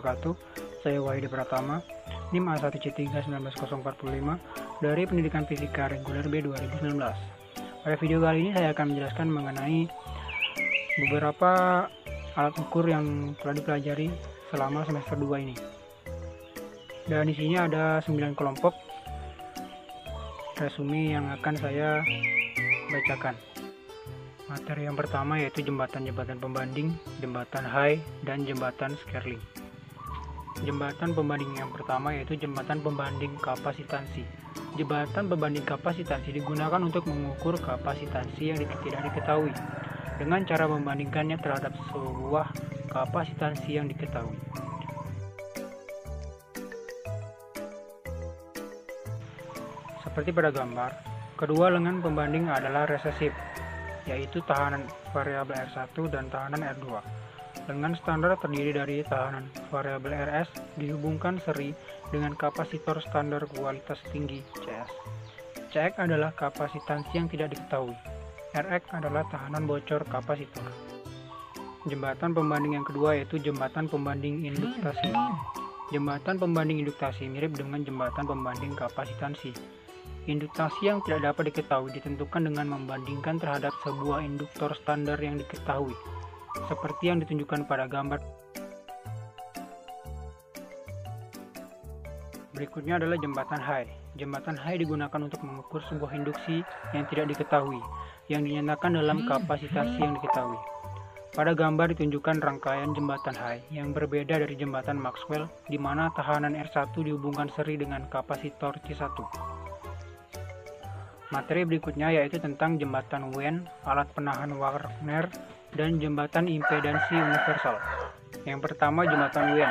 wabarakatuh. Saya Wahidi Pratama, NIM A1C3-19045 dari Pendidikan Fisika Reguler B 2019. Pada video kali ini saya akan menjelaskan mengenai beberapa alat ukur yang telah dipelajari selama semester 2 ini. Dan di sini ada 9 kelompok resume yang akan saya bacakan. Materi yang pertama yaitu jembatan-jembatan pembanding, jembatan Hay, dan jembatan Stirling. Jembatan pembanding yang pertama yaitu jembatan pembanding kapasitansi. Jembatan pembanding kapasitansi digunakan untuk mengukur kapasitansi yang tidak diketahui dengan cara membandingkannya terhadap sebuah kapasitansi yang diketahui. Seperti pada gambar, kedua lengan pembanding adalah resesif, yaitu tahanan variabel R1 dan tahanan R2. Lengan standar terdiri dari tahanan variabel RS dihubungkan seri dengan kapasitor standar kualitas tinggi CS. CX adalah kapasitansi yang tidak diketahui. RX adalah tahanan bocor kapasitor. Jembatan pembanding yang kedua yaitu jembatan pembanding induktasi. Jembatan pembanding induktasi mirip dengan jembatan pembanding kapasitansi. Induktasi yang tidak dapat diketahui ditentukan dengan membandingkan terhadap sebuah induktor standar yang diketahui, seperti yang ditunjukkan pada gambar. Berikutnya adalah jembatan Hay. Jembatan Hay digunakan untuk mengukur sebuah induksi yang tidak diketahui, yang dinyatakan dalam kapasitansi yang diketahui. Pada gambar ditunjukkan rangkaian jembatan Hay yang berbeda dari jembatan Maxwell, di mana tahanan R1 dihubungkan seri dengan kapasitor C1. Materi berikutnya yaitu tentang jembatan Wen, alat penahan Wagner, dan jembatan impedansi universal. Yang pertama, jembatan Wen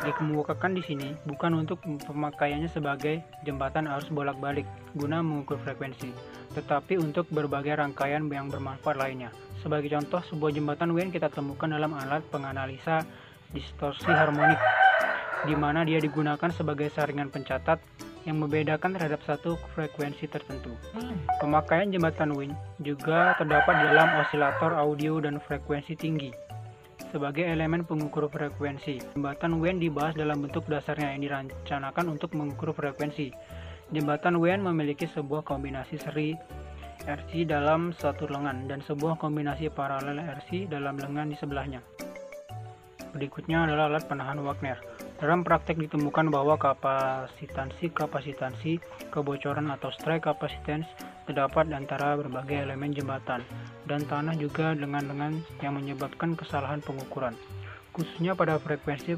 dikemukakan di sini bukan untuk pemakaiannya sebagai jembatan arus bolak-balik guna mengukur frekuensi, tetapi untuk berbagai rangkaian yang bermanfaat lainnya. Sebagai contoh, sebuah jembatan Wen kita temukan dalam alat penganalisa distorsi harmonik, di mana dia digunakan sebagai saringan pencatat yang membedakan terhadap satu frekuensi tertentu. Pemakaian jembatan Wen juga terdapat dalam osilator audio dan frekuensi tinggi. Sebagai elemen pengukur frekuensi, jembatan Wen dibahas dalam bentuk dasarnya yang dirancangkan untuk mengukur frekuensi. Jembatan Wen memiliki sebuah kombinasi seri RC dalam satu lengan dan sebuah kombinasi paralel RC dalam lengan di sebelahnya. Berikutnya adalah alat penahan Wagner. Dalam praktek ditemukan bahwa kapasitansi, kebocoran atau stray capacitance terdapat antara berbagai elemen jembatan dan tanah juga dengan lengan yang menyebabkan kesalahan pengukuran. Khususnya pada frekuensi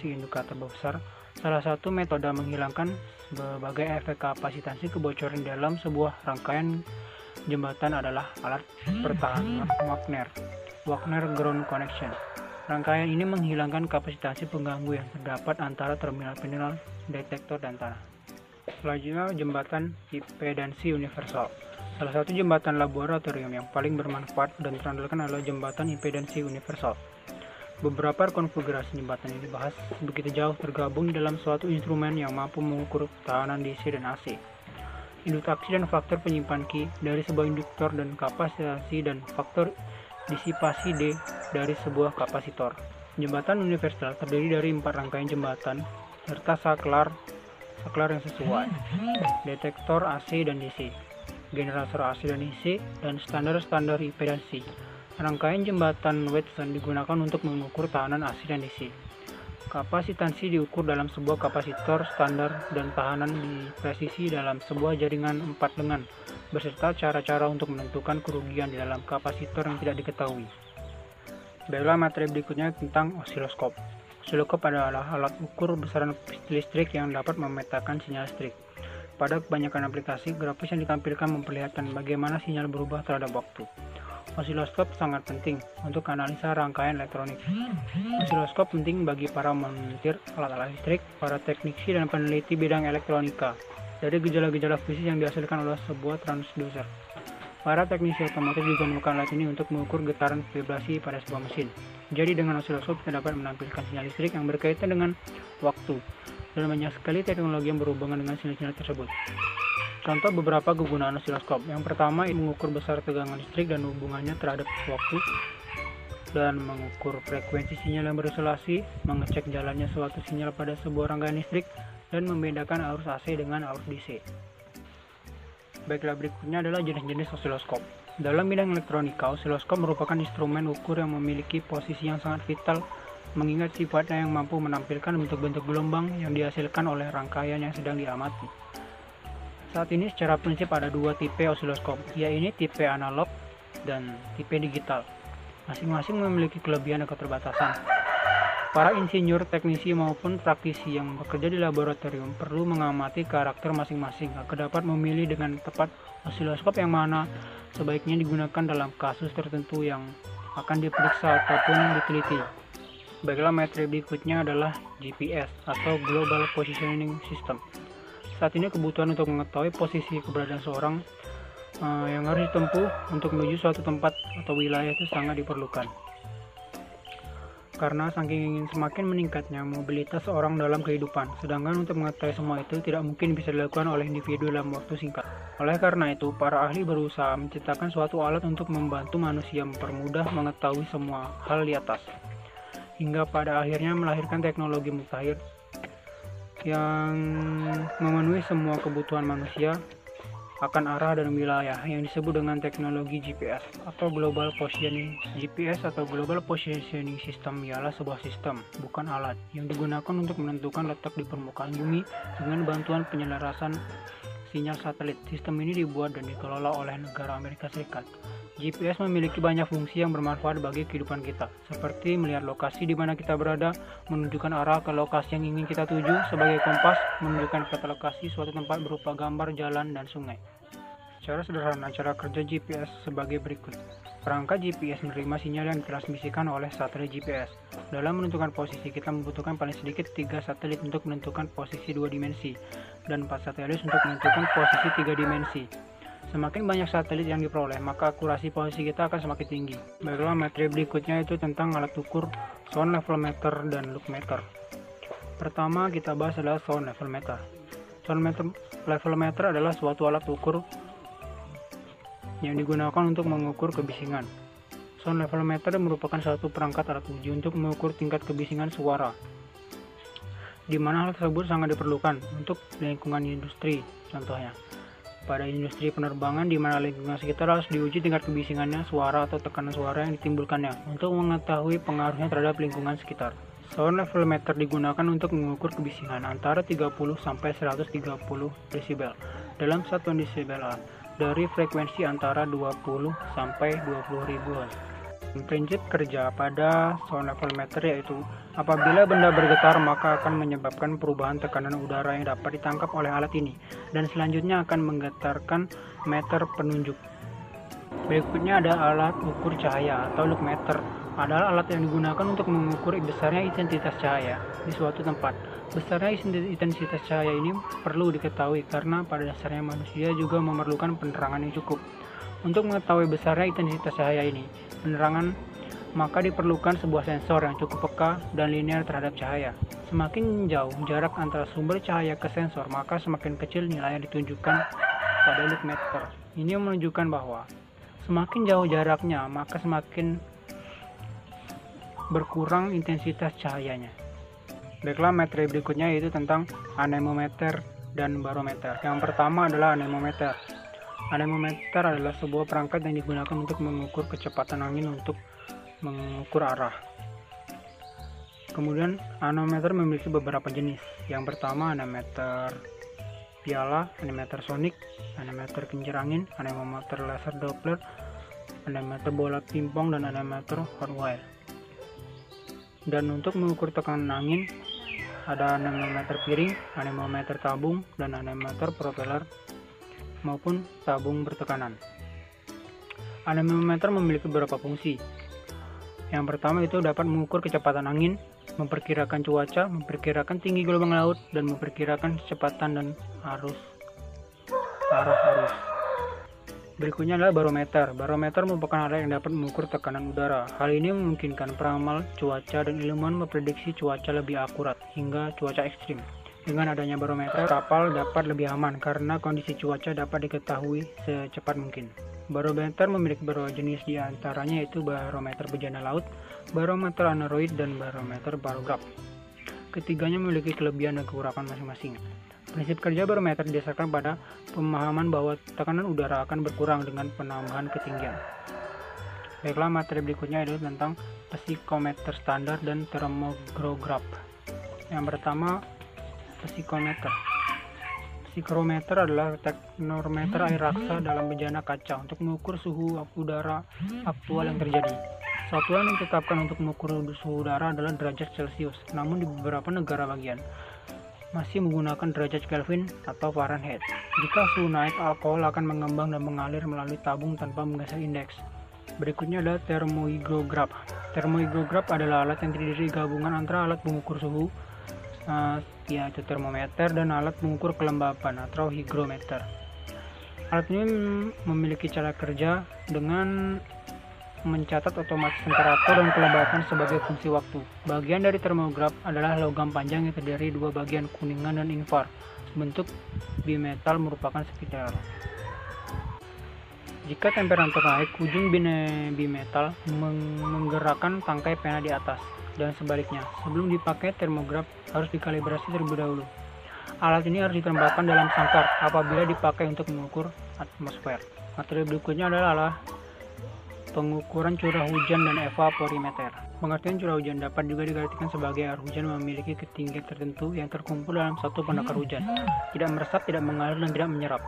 indikator besar, salah satu metode menghilangkan berbagai efek kapasitansi kebocoran dalam sebuah rangkaian jembatan adalah alat pertahanan Wagner Ground Connection. Rangkaian ini menghilangkan kapasitansi pengganggu yang terdapat antara terminal-terminal detektor dan tanah. Selanjutnya, jembatan impedansi universal. Salah satu jembatan laboratorium yang paling bermanfaat dan terandalkan adalah jembatan impedansi universal. Beberapa konfigurasi jembatan ini dibahas begitu jauh tergabung di dalam suatu instrumen yang mampu mengukur tekanan DC dan AC. Induksi dan faktor penyimpan Q dari sebuah induktor dan kapasitansi dan faktor disipasi D dari sebuah kapasitor. Jembatan universal terdiri dari 4 rangkaian jembatan serta saklar yang sesuai, detektor AC dan DC, generator AC dan DC, dan standar impedansi. Rangkaian jembatan Watson digunakan untuk mengukur tahanan AC dan DC. Kapasitansi diukur dalam sebuah kapasitor standar dan tahanan dipresisi dalam sebuah jaringan 4 lengan, beserta cara-cara untuk menentukan kerugian di dalam kapasitor yang tidak diketahui. Baiklah, materi berikutnya tentang osiloskop. Osiloskop adalah alat ukur besaran listrik yang dapat memetakan sinyal listrik. Pada kebanyakan aplikasi, grafis yang ditampilkan memperlihatkan bagaimana sinyal berubah terhadap waktu. Osiloskop sangat penting untuk analisa rangkaian elektronik. Osiloskop penting bagi para montir alat-alat listrik, para teknisi dan peneliti bidang elektronika dari gejala-gejala fisik yang dihasilkan oleh sebuah transducer. Para teknisi otomotif juga menggunakan alat ini untuk mengukur getaran vibrasi pada sebuah mesin. Jadi dengan osiloskop kita dapat menampilkan sinyal listrik yang berkaitan dengan waktu, dan banyak sekali teknologi yang berhubungan dengan sinyal-sinyal tersebut. Contoh beberapa kegunaan osiloskop. Yang pertama, mengukur besar tegangan listrik dan hubungannya terhadap waktu. dan mengukur frekuensi sinyal yang berisolasi, mengecek jalannya suatu sinyal pada sebuah rangkaian listrik, dan membedakan arus AC dengan arus DC. Baiklah, berikutnya adalah jenis-jenis osiloskop. Dalam bidang elektronika, osiloskop merupakan instrumen ukur yang memiliki posisi yang sangat vital, mengingat sifatnya yang mampu menampilkan bentuk-bentuk gelombang yang dihasilkan oleh rangkaian yang sedang diamati. Saat ini secara prinsip ada dua tipe osiloskop, yaitu tipe analog dan tipe digital. Masing-masing memiliki kelebihan dan keterbatasan. Para insinyur, teknisi, maupun praktisi yang bekerja di laboratorium perlu mengamati karakter masing-masing agar dapat memilih dengan tepat osiloskop yang mana sebaiknya digunakan dalam kasus tertentu yang akan diperiksa ataupun diteliti. Baiklah, metode berikutnya adalah GPS atau Global Positioning System. Saat ini kebutuhan untuk mengetahui posisi keberadaan seorang yang harus ditempuh untuk menuju suatu tempat atau wilayah itu sangat diperlukan. Karena saking semakin meningkatnya mobilitas orang dalam kehidupan, sedangkan untuk mengetahui semua itu tidak mungkin bisa dilakukan oleh individu dalam waktu singkat. Oleh karena itu, para ahli berusaha menciptakan suatu alat untuk membantu manusia mempermudah mengetahui semua hal di atas, hingga pada akhirnya melahirkan teknologi mutakhir yang memenuhi semua kebutuhan manusia akan arah dan wilayah yang disebut dengan teknologi GPS atau Global Positioning. GPS atau Global Positioning System ialah sebuah sistem, bukan alat, yang digunakan untuk menentukan letak di permukaan bumi dengan bantuan penyelarasan sinyal satelit. Sistem ini dibuat dan dikelola oleh negara Amerika Serikat. GPS memiliki banyak fungsi yang bermanfaat bagi kehidupan kita, seperti melihat lokasi di mana kita berada, menunjukkan arah ke lokasi yang ingin kita tuju, sebagai kompas, menunjukkan peta lokasi suatu tempat berupa gambar jalan dan sungai. Secara sederhana, cara kerja GPS sebagai berikut. Perangkat GPS menerima sinyal yang ditransmisikan oleh satelit GPS. Dalam menentukan posisi, kita membutuhkan paling sedikit 3 satelit untuk menentukan posisi 2 dimensi, dan 4 satelit untuk menentukan posisi 3 dimensi. Semakin banyak satelit yang diperoleh, maka akurasi posisi kita akan semakin tinggi. Baiklah, materi berikutnya itu tentang alat ukur sound level meter dan loop meter. Pertama kita bahas adalah sound level meter. Sound level meter adalah suatu alat ukur yang digunakan untuk mengukur kebisingan. Sound level meter merupakan suatu perangkat alat uji untuk mengukur tingkat kebisingan suara, di mana hal tersebut sangat diperlukan untuk lingkungan industri. Contohnya, pada industri penerbangan di mana lingkungan sekitar harus diuji tingkat kebisingannya suara atau tekanan suara yang ditimbulkannya untuk mengetahui pengaruhnya terhadap lingkungan sekitar. Sound level meter digunakan untuk mengukur kebisingan antara 30 sampai 130 desibel dalam satuan desibel A dari frekuensi antara 20 sampai 20.000 Hz. Prinsip kerja pada sound level meter yaitu apabila benda bergetar maka akan menyebabkan perubahan tekanan udara yang dapat ditangkap oleh alat ini, dan selanjutnya akan menggetarkan meter penunjuk. Berikutnya ada alat ukur cahaya atau loop meter. Adalah alat yang digunakan untuk mengukur besarnya intensitas cahaya di suatu tempat. Besarnya intensitas cahaya ini perlu diketahui karena pada dasarnya manusia juga memerlukan penerangan yang cukup. Untuk mengetahui besarnya intensitas cahaya ini, penerangan, maka diperlukan sebuah sensor yang cukup peka dan linear terhadap cahaya. Semakin jauh jarak antara sumber cahaya ke sensor, maka semakin kecil nilai yang ditunjukkan pada loop meter. Ini menunjukkan bahwa semakin jauh jaraknya, maka semakin berkurang intensitas cahayanya. Baiklah, materi berikutnya yaitu tentang anemometer dan barometer. Yang pertama adalah anemometer. Anemometer adalah sebuah perangkat yang digunakan untuk mengukur kecepatan angin untuk mengukur arah. Kemudian anemometer memiliki beberapa jenis. Yang pertama anemometer piala, anemometer sonik, anemometer kincir angin, anemometer laser Doppler, anemometer bola pingpong, dan anemometer hot wire. Dan untuk mengukur tekanan angin ada anemometer piring, anemometer tabung, dan anemometer propeller maupun tabung bertekanan. Anemometer memiliki beberapa fungsi. Yang pertama itu dapat mengukur kecepatan angin, memperkirakan cuaca, memperkirakan tinggi gelombang laut, dan memperkirakan kecepatan dan arah arus. Berikutnya adalah barometer. Barometer merupakan alat yang dapat mengukur tekanan udara. Hal ini memungkinkan peramal cuaca dan ilmuwan memprediksi cuaca lebih akurat hingga cuaca ekstrim. Dengan adanya barometer, kapal dapat lebih aman karena kondisi cuaca dapat diketahui secepat mungkin. Barometer memiliki beberapa jenis, di antaranya yaitu barometer bejana laut, barometer aneroid, dan barometer barograf. Ketiganya memiliki kelebihan dan kekurangan masing-masing. Prinsip kerja barometer didasarkan pada pemahaman bahwa tekanan udara akan berkurang dengan penambahan ketinggian. Baiklah, materi berikutnya adalah tentang psikometer standar dan termograf. Yang pertama, psikometer. Psikometer adalah teknometer air raksa dalam bejana kaca untuk mengukur suhu udara aktual yang terjadi. Satuan yang ditetapkan untuk mengukur suhu udara adalah derajat Celcius, namun di beberapa negara bagian masih menggunakan derajat Kelvin atau Fahrenheit. Jika suhu naik, alkohol akan mengembang dan mengalir melalui tabung tanpa menggeser indeks. Berikutnya adalah termohigrograf. Termohigrograf adalah alat yang terdiri gabungan antara alat pengukur suhu, yaitu termometer, dan alat pengukur kelembapan atau higrometer. Alat ini memiliki cara kerja dengan mencatat otomatis temperatur dan kelembapan sebagai fungsi waktu. Bagian dari termograf adalah logam panjang yang terdiri dua bagian, kuningan dan infar. Bentuk bimetal merupakan spiral. Jika temperatur naik, ujung bimetal menggerakkan tangkai pena di atas, dan sebaliknya. Sebelum dipakai, termograf harus dikalibrasi terlebih dahulu. Alat ini harus ditempatkan dalam sangkar apabila dipakai untuk mengukur atmosfer. Materi berikutnya adalah pengukuran curah hujan dan evaporimeter. Pengertian curah hujan dapat juga diartikan sebagai air hujan memiliki ketinggian tertentu yang terkumpul dalam satu penakar hujan, tidak meresap, tidak mengalir, dan tidak menyerap.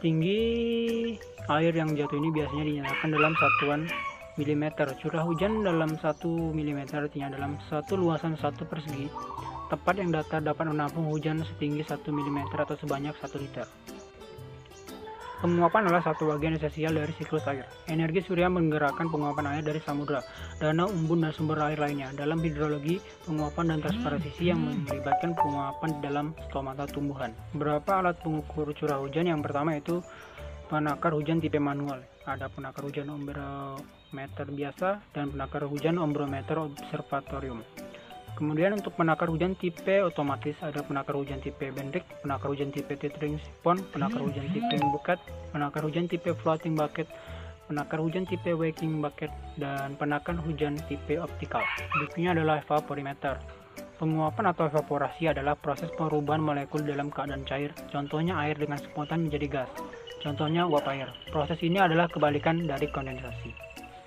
Tinggi air yang jatuh ini biasanya dinyatakan dalam satuan milimeter. Curah hujan dalam 1 mm artinya dalam satu luasan 1 persegi tempat yang datar dapat menampung hujan setinggi 1 mm atau sebanyak 1 liter. Penguapan adalah satu bagian esensial dari siklus air. Energi surya menggerakkan penguapan air dari samudra, danau, embun, dan sumber air lainnya. Dalam hidrologi, penguapan dan transparasi yang melibatkan penguapan di dalam stomata tumbuhan. Beberapa alat pengukur curah hujan. Yang pertama itu penakar hujan tipe manual. Ada penakar hujan ombrometer biasa dan penakar hujan ombrometer observatorium. Kemudian untuk penakar hujan tipe otomatis ada penakar hujan tipe Bendix, penakar hujan tipe tethering siphon, penakar hujan tipe bucket, penakar hujan tipe floating bucket, penakar hujan tipe wicking bucket, dan penakar hujan tipe optical. Berikutnya adalah evaporimeter. Penguapan atau evaporasi adalah proses perubahan molekul dalam keadaan cair, contohnya air dengan spontan menjadi gas, contohnya uap air. Proses ini adalah kebalikan dari kondensasi.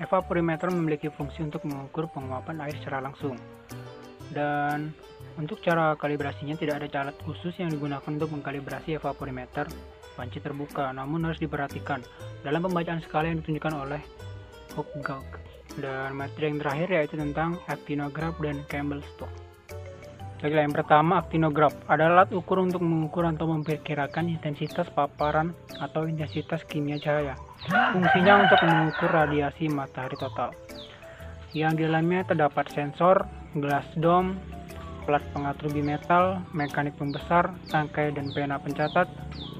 Evaporimeter memiliki fungsi untuk mengukur penguapan air secara langsung. Dan untuk cara kalibrasinya tidak ada alat khusus yang digunakan untuk mengkalibrasi evaporimeter panci terbuka, namun harus diperhatikan dalam pembacaan skala yang ditunjukkan oleh Hochgauck. Dan materi yang terakhir yaitu tentang actinograph dan Campbell-Stokes. Baiklah, yang pertama, actinograph adalah alat ukur untuk mengukur atau memperkirakan intensitas paparan atau intensitas kimia cahaya. Fungsinya untuk mengukur radiasi matahari total. Yang di dalamnya terdapat sensor, gelas dome, plat pengatur bimetal, mekanik pembesar, tangkai dan pena pencatat,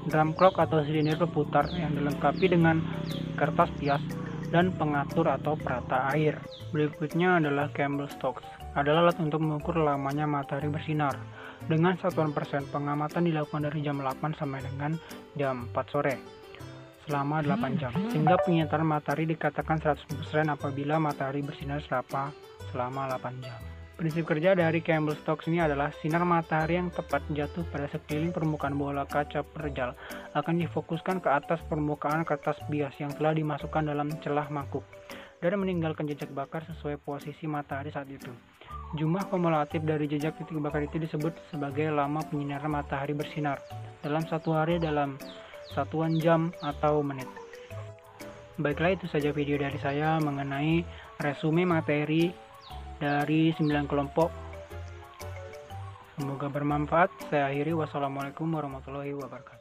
drum clock atau silinder peputar yang dilengkapi dengan kertas pias, dan pengatur atau perata air. Berikutnya adalah Campbell-Stokes. Adalah alat untuk mengukur lamanya matahari bersinar. Dengan satuan persen, pengamatan dilakukan dari jam 8 sampai dengan jam 4 sore. Selama 8 jam, sehingga penglihatan matahari dikatakan 100% apabila matahari bersinar selama 8 jam. Prinsip kerja dari Campbell-Stokes ini adalah sinar matahari yang tepat jatuh pada sekeliling permukaan bola kaca perejal akan difokuskan ke atas permukaan kertas bias yang telah dimasukkan dalam celah mangkuk dan meninggalkan jejak bakar sesuai posisi matahari saat itu. Jumlah kumulatif dari jejak titik bakar itu disebut sebagai lama penyinaran matahari bersinar dalam satu hari dalam satuan jam atau menit. Baiklah, itu saja video dari saya mengenai resume materi dari 9 kelompok. Semoga bermanfaat. Saya akhiri. Wassalamualaikum warahmatullahi wabarakatuh.